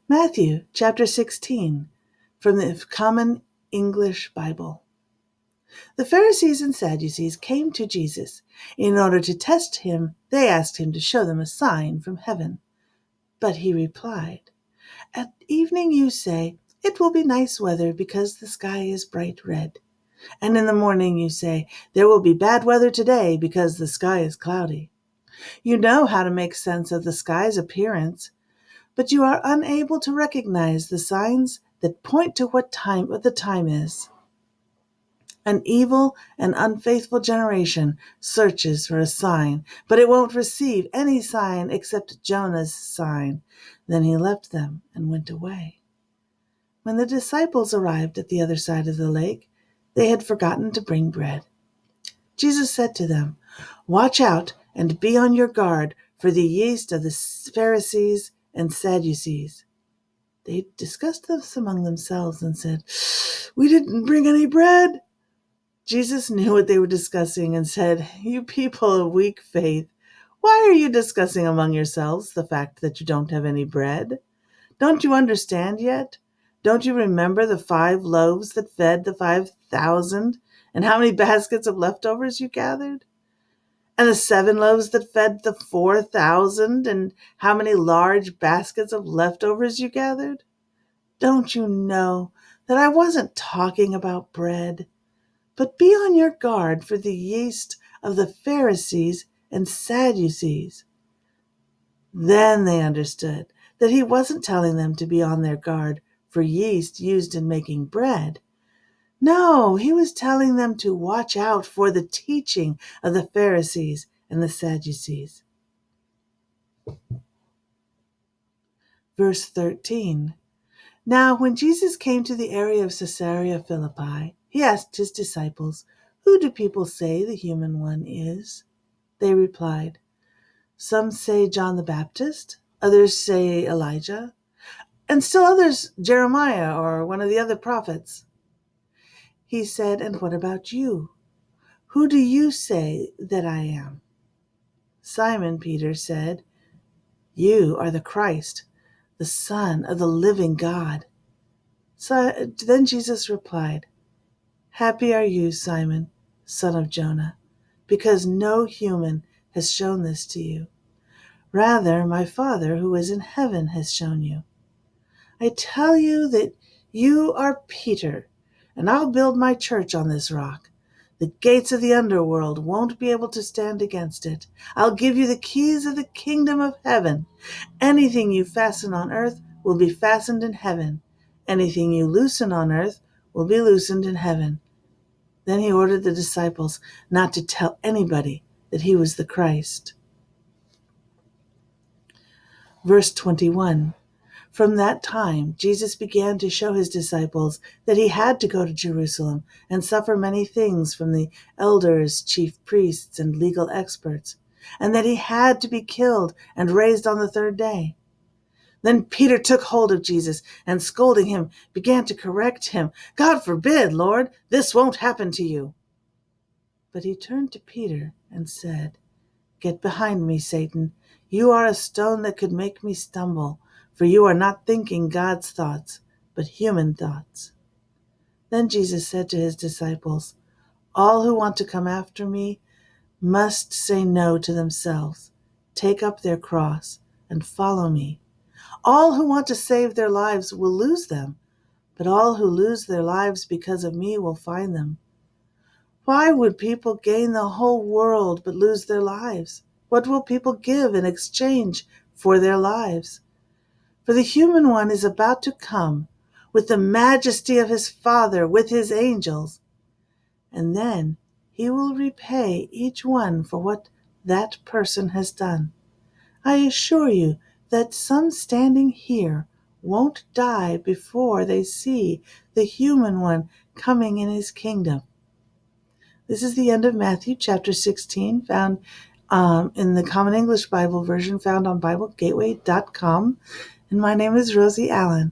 Matthew chapter 16 from the Common English Bible. The Pharisees and Sadducees came to Jesus. In order to test him, they asked him to show them a sign from heaven. But he replied, "At evening you say, 'It will be nice weather because the sky is bright red.' And in the morning you say, 'There will be bad weather today because the sky is cloudy.' You know how to make sense of the sky's appearance, but you are unable to recognize the signs that point to what the time is. An evil and unfaithful generation searches for a sign, but it won't receive any sign except Jonah's sign." Then he left them and went away. When the disciples arrived at the other side of the lake, they had forgotten to bring bread. Jesus said to them, "Watch out and be on your guard for the yeast of the Pharisees and Sadducees." They discussed this among themselves and said, "We didn't bring any bread." Jesus knew what they were discussing and said, "You people of weak faith, why are you discussing among yourselves the fact that you don't have any bread? Don't you understand yet? Don't you remember the 5 loaves that fed the 5,000 and how many baskets of leftovers you gathered? And the 7 loaves that fed the 4,000 and how many large baskets of leftovers you gathered? Don't you know that I wasn't talking about bread? But be on your guard for the yeast of the Pharisees and Sadducees." Then they understood that he wasn't telling them to be on their guard for yeast used in making bread. No, he was telling them to watch out for the teaching of the Pharisees and the Sadducees. Verse 13. Now, when Jesus came to the area of Caesarea Philippi, he asked his disciples, "Who do people say the human one is?" They replied, "Some say John the Baptist, others say Elijah, and still others Jeremiah or one of the other prophets." He said, "And what about you? Who do you say that I am?" Simon Peter said, "You are the Christ, the Son of the living God." Then Jesus replied, "Happy are you, Simon, son of Jonah, because no human has shown this to you. Rather, my Father who is in heaven has shown you. I tell you that you are Peter, and I'll build my church on this rock. The gates of the underworld won't be able to stand against it. I'll give you the keys of the kingdom of heaven. Anything you fasten on earth will be fastened in heaven. Anything you loosen on earth will be loosened in heaven." Then he ordered the disciples not to tell anybody that he was the Christ. Verse 21. From that time, Jesus began to show his disciples that he had to go to Jerusalem and suffer many things from the elders, chief priests, and legal experts, and that he had to be killed and raised on the 3rd day. Then Peter took hold of Jesus and, scolding him, began to correct him. "God forbid, Lord, this won't happen to you." But he turned to Peter and said, "Get behind me, Satan. You are a stone that could make me stumble, for you are not thinking God's thoughts, but human thoughts." Then Jesus said to his disciples, "All who want to come after me must say no to themselves, take up their cross, and follow me. All who want to save their lives will lose them, but all who lose their lives because of me will find them. Why would people gain the whole world but lose their lives? What will people give in exchange for their lives? For the human one is about to come with the majesty of his Father with his angels, and then he will repay each one for what that person has done. I assure you that some standing here won't die before they see the human one coming in his kingdom." This is the end of Matthew chapter 16, found in the Common English Bible version, found on BibleGateway.com. And my name is Rosie Allen.